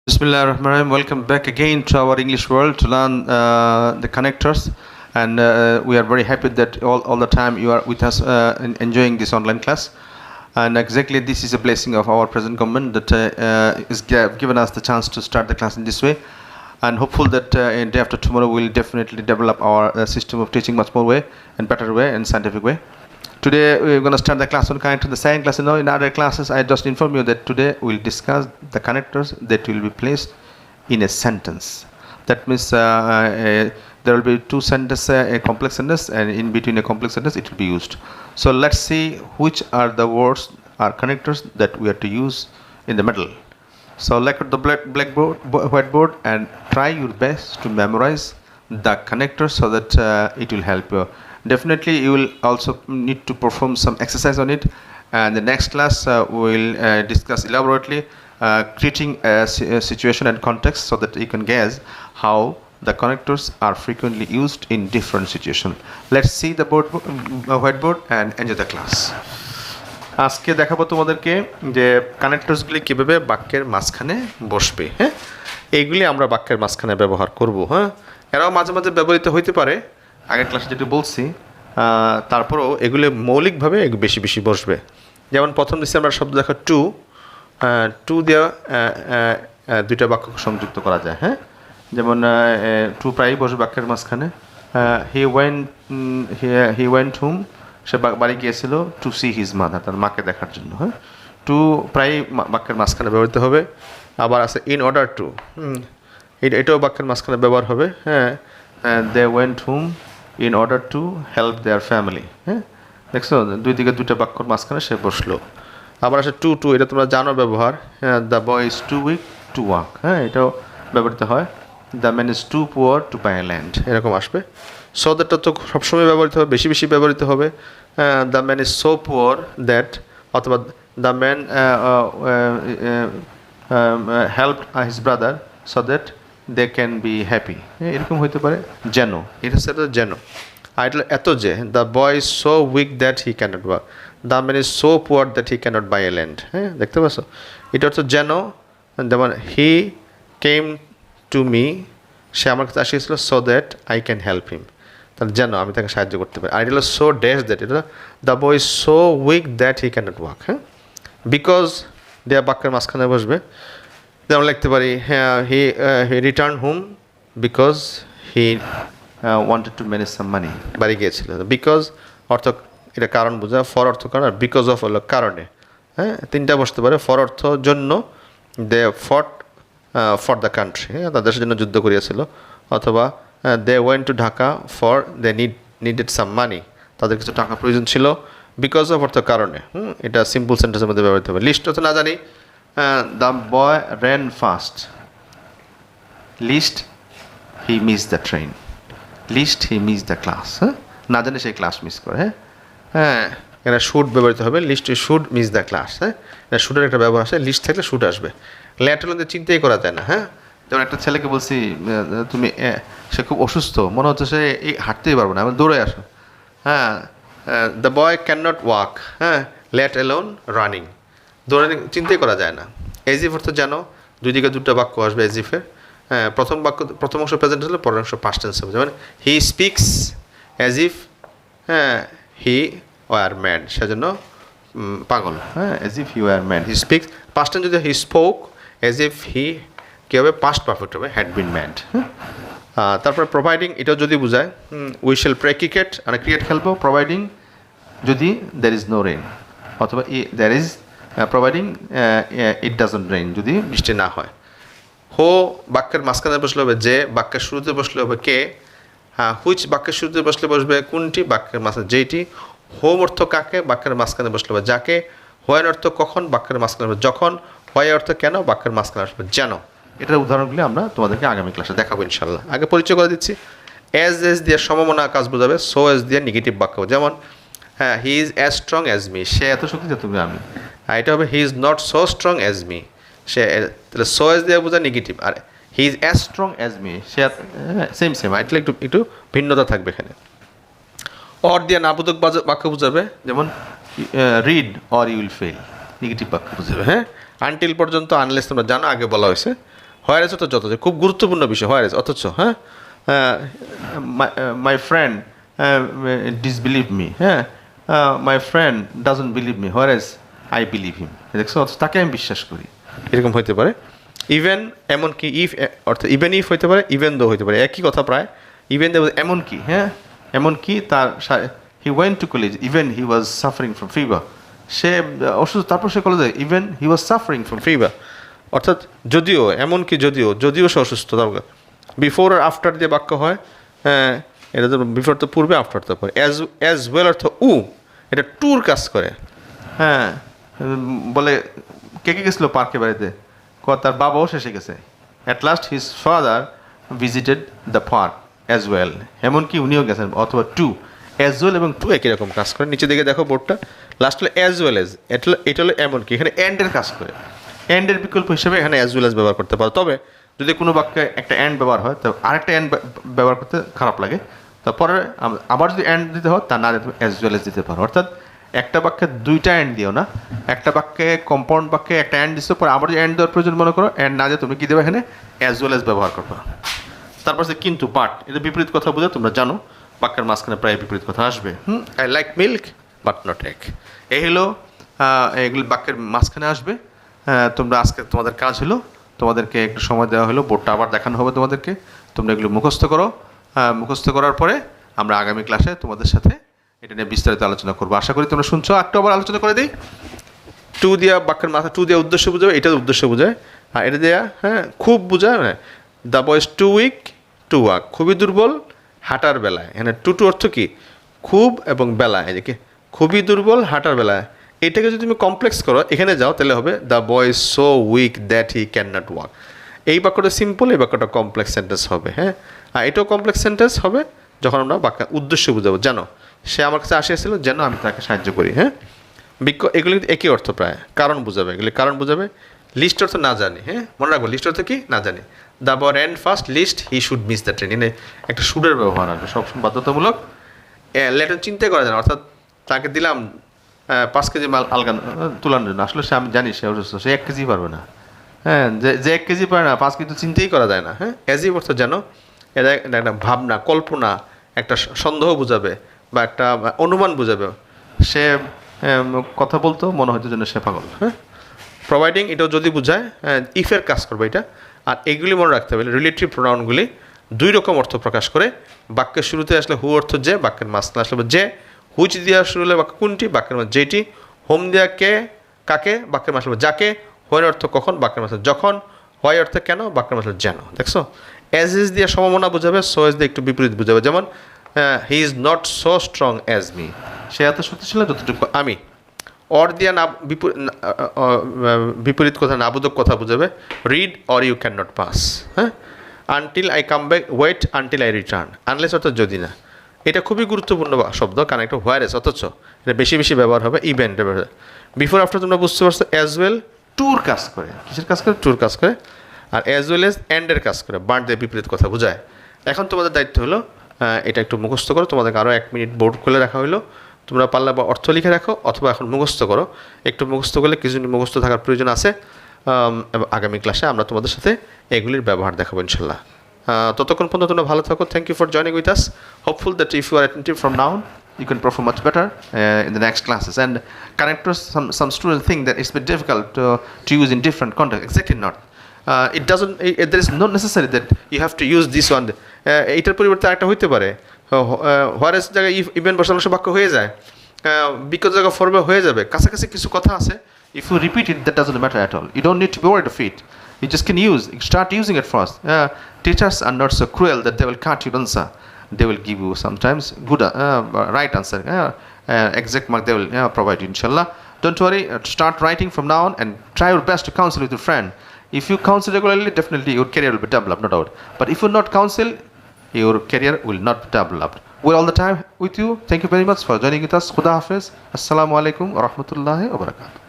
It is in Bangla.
Bismillahirrahmanirrahim. Welcome back again to our English world to learn the connectors, and we are very happy that all the time you are with us enjoying this online class. And exactly this is a blessing of our present government that is given us the chance to start the class in this way, and hopeful that in day after tomorrow we'll definitely develop our system of teaching much more way and better way and scientific way. Today we're going to start the class on connector. The second class, in other classes I just informed you that today we'll discuss the connectors that will be placed in a sentence. That means there will be two sentences, a complex sentence, and in between a complex sentence it will be used. So let's see which are the words or connectors that we are to use in the middle. So look at the whiteboard and try your best to memorize the connectors so that it will help you. Definitely you will also need to perform some exercise on it, and the next class we will discuss elaborately creating a situation and context so that you can guess how the connectors are frequently used in different situations. Let's see the whiteboard and enjoy the class. আজকে দেখাবো তোমাদেরকে যে কানেক্টরসগুলি কিভাবে বাক্যের মাঝখানে বসবে। হ্যাঁ, এইগুলি আমরা বাক্যের মাঝখানে ব্যবহার করব। হ্যাঁ, এরাও মাঝে মাঝে ব্যবহৃত হইতে পারে, আগের ক্লাসে যেটা বলছি, তারপরেও এগুলো মৌলিকভাবে বেশি বেশি বসবে। যেমন প্রথম দিচ্ছি আমরা শব্দ দেখা টু দেওয়া দুইটা বাক্য সংযুক্ত করা যায়। হ্যাঁ, যেমন টু প্রায়ই বসবে বাক্যের মাঝখানে। হি ওয়েন্ট হোম, সে বাড়ি গিয়েছিল টু সি হিজ মাদার, তার মাকে দেখার জন্য। হ্যাঁ, টু প্রায়ই বাক্যের মাঝখানে ব্যবহৃত হবে। আবার আছে ইন অর্ডার টু, এটাও বাক্যের মাঝখানে ব্যবহার হবে। হ্যাঁ, they went home in order to help their family. হ্যাঁ, দেখছো দুই দিকে দুইটা বাক্যর মাঝখানে সে বসলো। আবার আসে টু টু, এটা তোমরা জানো ব্যবহার। হ্যাঁ, the boy is too weak to walk, হ্যাঁ এটাও ব্যবহৃত হয়। The man is too poor to buy land, এরকম আসবে। সো দ্যাটটা তো সবসময় ব্যবহৃত হবে, বেশি বেশি ব্যবহৃত হবে। The man is so poor that, অথবা the man help his brother so that they can be happy, এরকম হইতে পারে। যেন, এটা হচ্ছে যেন। আর এটা এত যে the boy is so weak that he cannot walk, the man is so poor that he cannot buy a land. হ্যাঁ, দেখতে পাচ্ছ, এটা হচ্ছে যেন। যেমন হি কেম টু মি, সে আমার কাছে আসিয়েছিল so that I can help him, তাহলে যেন আমি তাকে সাহায্য করতে পারি। আর এটা হলো সো ড্যাশ দ্যাট, এটা the boy is so weak that he cannot walk. হ্যাঁ, বিকজ দেয়া বাক্যের মাঝখানে বসবে। যেমন লিখতে পারি, হ্যাঁ he return home because he wanted to manage some money, বাড়ি গিয়েছিল। বিকজ অর্থ এটা কারণ বোঝা, ফর অর্থ কারণ, আর বিকজ অফ হলো কারণে। হ্যাঁ, তিনটা বসতে পারে। ফর অর্থ জন্য, দে ফট ফর দ্য কান্ট্রি, হ্যাঁ তার দেশের জন্য যুদ্ধ করিয়েছিল। অথবা they went to Dhaka for they needed some money, তাদের কিছু টাকা প্রয়োজন ছিল। বিকজ অফ অর্থ কারণে। এটা সিম্পল সেন্টেন্সের মধ্যে ব্যবহৃত হবে। লিস্ট তো না জানি। The boy ran fast. Least he missed the train. Least he missed the class. হ্যাঁ, না জানে সেই ক্লাস মিস করে। হ্যাঁ, হ্যাঁ এখানে শুড ব্যবহৃত হবে। Lest should miss the class. হ্যাঁ, এটা শুডের একটা ব্যবহার আছে। লিস্ট থাকলে শুড আসবে। ল্যাট হলে চিন্তাই করা যায় না। হ্যাঁ, যেমন একটা ছেলেকে বলছি তুমি, সে খুব অসুস্থ, মনে হচ্ছে সে হাঁটতেই পারবো না, আমি দৌড়ে আসো। হ্যাঁ, the boy can not walk. হ্যাঁ, লেট অ্যালোন রানিং, দৌড়ে চিন্তাই করা যায় না। এজিফ অর্থ যেন, দুই দিকে দুটো বাক্য আসবে এজিফের। হ্যাঁ, প্রথম অংশ প্রেজেন্ট হলে পরের অংশ পাস্ট টেন্স হবে। যেমন হি স্পিক্স অ্যাজ ইফ, হ্যাঁ হি ওয়ার ম্যাড, সেজন্য পাগল। হ্যাঁ, as if he were mad. He speaks past tense যদি he spoke as if he, কী হবে পাস্ট পারফেক্ট হবে, হ্যাড বিন ম্যাড। তারপর প্রোভাইডিং, এটাও যদি বোঝায় উই শ্যাল প্লে ক্রিকেট, মানে ক্রিকেট খেলবো। প্রোভাইডিং যদি দ্যার ইজ নো রেইন, অথবা there is providing it doesn't rain, যদি বৃষ্টি না হয়। হো বাক্যের মাঝখানে বসলে হবে যে, বাক্যের শুরুতে বসলে হবে কে। হ্যাঁ, হুইচ বাক্যের শুরুতে বসলে বসবে কোনটি, বাক্যের মাঝখানে যেইটি। হোম অর্থ কাকে, বাক্যের মাঝখানে বসলে হবে যাকে। হোয়েন অর্থ কখন, বাক্যের মাঝখানে হবে যখন। হোয়াই অর্থ কেন, বাক্যের মাঝখানে আসবে যেন। এটার উদাহরণগুলি আমরা তোমাদেরকে আগামী ক্লাসে দেখাবো ইনশাল্লাহ। আগে পরিচয় করে দিচ্ছি। অ্যাজ দিয়ে সমমনা কাজ বোঝাবে। সো অ্যাজ দিয়ে নেগেটিভ বাক্য, যেমন হ্যাঁ he is as strong as me, সে এত শক্তি যে তুমি আমি। এটা হবে he is not so strong as me, সে তাহলে সো অ্যাজ দিয়ে বোঝা নেগেটিভ। আর he is as strong as me, সে সেম এটা একটু ভিন্নতা থাকবে এখানে। অর দিয়ে নাবোধক বাক্য বোঝাবে, যেমন read or you will fail, negative বাক্য বোঝাবে। হ্যাঁ, আনটিল পর্যন্ত, আনলেস তোমরা জানো আগে বলা হয়েছে। হোয়ার এজ অর্থ যত যে খুব গুরুত্বপূর্ণ বিষয় হোয়ার এজ অথচ হ্যাঁ মাই ফ্রেন্ড ডিসবিলিভ মি হ্যাঁ my friend doesn't believe me where age I believe him দেখছো অথচ তাকে আমি বিশ্বাস করি এরকম হইতে পারে ইভেন এমনকি ইফ অর্থাৎ ইভেন ইফ হইতে পারে ইভেন দো হইতে পারে একই কথা প্রায় ইভেন এমনকি হ্যাঁ এমনকি তার he went to college even he was suffering from fever সে অসুস্থ তারপর সে কলেজে even he was suffering from fever অর্থাৎ যদিও এমনকি যদিও সে অসুস্থ দরকার বিফোর আর আফটার দিয়ে বাক্য হয় হ্যাঁ এটা তো বিফোর তো পূর্বে আফটার তো পরে অ্যাজ ওয়েল অর্থ এটা ট্যুর কাজ করে হ্যাঁ বলে কে গেছিলো পার্কে বাড়িতে তার বাবাও শেষে গেছে at last his father visited the park as well এমনকি উনিও গেছেন অথবা টু অ্যাজ ওয়েল এবং টু একই রকম কাজ করে নিচে দিকে দেখো বোর্ডটা লাস্ট হলো অ্যাজ ওয়েল এজ এটা হলো এমনকি এখানে অ্যান্ডের কাজ করে অ্যান্ডের বিকল্প হিসেবে এখানে অ্যাজ ওয়েল এজ ব্যবহার করতে পারো তবে যদি কোনো বাক্যে একটা অ্যান্ড ব্যবহার হয় তো আরেকটা অ্যান্ড ব্যবহার করতে খারাপ লাগে তারপরে আবার যদি অ্যান্ড দিতে হয় তা না তুমি অ্যাজ ওয়েল এজ দিতে পারো অর্থাৎ একটা বাক্যে দুইটা অ্যান্ড দিও না একটা বাক্যে কম্পাউন্ড বাক্যে একটা অ্যান্ড দিচ্ছ পরে আবার যদি অ্যান্ড দেওয়ার প্রয়োজন মনে করো অ্যান্ড না দিয়ে তুমি কী দেবে এখানে অ্যাজ ওয়েল এজ ব্যবহার করবে তারপর সে কিন্তু বাট এটা বিপরীত কথা বোঝা তোমরা জানো বাক্যের মাঝখানে প্রায় বিপরীত কথা আসবে I like milk but not egg এই হলো এগুলি বাক্যের মাঝখানে আসবে তোমরা আজকে তোমাদের কাজ হলো তোমাদেরকে একটু সময় দেওয়া হলো বোর্ডটা আবার দেখানো হবে তোমাদেরকে তোমরা এগুলো মুখস্থ করো মুখস্থ করার পরে আমরা আগামী ক্লাসে তোমাদের সাথে এটা নিয়ে বিস্তারিত আলোচনা করবো আশা করি তোমরা শুনছো একটু আবার আলোচনা করে দিই টু দিয়া বাক্যের মাথা টু দিয়া উদ্দেশ্য বোঝাবে এটা উদ্দেশ্য বোঝায় আর এটা দেয়া হ্যাঁ খুব বোঝায় the boys too weak to walk খুবই দুর্বল হাঁটার বেলায় এখানে টু অর্থ কি খুব এবং বেলায় এদিকে খুবই দুর্বল হাঁটার বেলায় এটাকে যদি তুমি কমপ্লেক্স করো এখানে যাও তাহলে হবে the boy is so weak that he can not walk এই বাক্যটা সিম্পল এই বাক্যটা কমপ্লেক্স সেন্টেন্স হবে হ্যাঁ আর এটাও কমপ্লেক্স সেন্টেন্স হবে যখন আমরা বাক্য উদ্দেশ্য বুঝাবো জানো সে আমার কাছে আসিয়াছিল যেন আমি তাকে সাহায্য করি হ্যাঁ এগুলি একই অর্থ প্রায় কারণ বুঝাবে এগুলি কারণ বুঝাবে লিস্ট অর্থ না জানি হ্যাঁ মনে রাখবো লিস্ট অর্থ কি না জানি the boy ran fast lest he should miss the train এনে একটা শুডের ব্যবহার আসবে সবসময় বাধ্যতামূলক লেটার চিন্তা করা যায় না অর্থাৎ তাকে দিলাম 5 কেজি মাল আলগা তুলানোর জন্য আসলে সে আমি জানি সে অসুস্থ সে 1 কেজি পারবে না হ্যাঁ যে 1 কেজি পারে না 5 কেজি চিন্তাই করা যায় না হ্যাঁ অ্যাজ ইফ অর্থ যেন এটা একটা ভাবনা কল্পনা একটা সন্দেহ বোঝাবে বা একটা অনুমান বোঝাবে সে কথা বলতো মনে হয়তো যেন সে পাগল হ্যাঁ প্রোভাইডিং এটাও যদি বোঝায় ইফের কাজ করবে এটা আর এইগুলি মনে রাখতে হবে রিলেটিভ প্রোনাউনগুলি 2 রকম অর্থ প্রকাশ করে বাক্যের শুরুতে আসলে হু অর্থ যে বাক্যের মাঝখানে আসলে যে হুইচ দিয়া শুরু হলে বাক্য কোনটি বাক্যের মাঝে যেটি হোম দেয়া কে কাকে বাক্যের মাঝে যাকে হোয়ের অর্থ কখন বাক্যের মাঝে যখন হোয়াই অর্থ কেন বাক্যের মাঝে যেন দেখছো অ্যাজ ইজ দিয়ে সম্ভাবনা বোঝাবে সো এজ দিয়ে একটু বিপরীত বোঝাবে যেমন he is not so strong as me সে এত শক্তিশালী যতটুকু আমি অর দিয়া না বিপরীত কথা নাবোধক কথা বোঝাবে read or you can not pass হ্যাঁ until I come back wait until I return unless অর্থাৎ যদি না এটা খুবই গুরুত্বপূর্ণ শব্দ কারণ একটা হোয়ারেস অথচ এটা বেশি বেশি ব্যবহার হবে ইভেন্টের ব্যবহার বিফোর আফটার তোমরা বুঝতে পারছো অ্যাজ ওয়েল ট্যুর কাজ করে কিসের কাজ করে ট্যুর কাজ করে আর অ্যাজ ওয়েল এজ এন্ডের কাজ করে বার্থ ডে বিপরীত কথা বোঝায় এখন তোমাদের দায়িত্ব হলো এটা একটু মুখস্থ করো তোমাদেরকে আরও 1 মিনিট বোর্ড খুলে রাখা হলো তোমরা পারলে বা অর্থ লিখে রাখো অথবা এখন মুখস্থ করো একটু মুখস্থ করলে কিছু মুখস্থ থাকার প্রয়োজন আছে এবং আগামী ক্লাসে আমরা তোমাদের সাথে এগুলির ব্যবহার দেখাবো ইনশাল্লাহ ততক্ষণ পর্যন্ত তোমরা ভালো থাকো thank you for joining with us hopeful that if you are attentive from now you can perform much better in the next classes and connectors some students think that it's a bit difficult to use in different contexts exactly not it doesn't there is not necessary that you have to use this one এটার পরিবর্তে একটা হইতে পারে হোয়ারেস জায়গায় ইভেন বসানো বাক্য হয়ে যায় বিকজ জায়গা ফরবে হয়ে যাবে কাছাকাছি কিছু কথা আছে if you repeat it that doesn't matter at all you don't need to be worried of it you just can start using it first teachers are not so cruel that they will cut your answer they will give you sometimes good right answer exact mark they will provide you inshallah don't worry start writing from now on and try your best to counsel with your friend if you counsel regularly definitely your career will be developed no doubt but if you not counsel your career will not be developed we're all the time with you thank you very much for joining with us khuda hafiz assalamu alaikum wa rahmatullahi wa barakatuh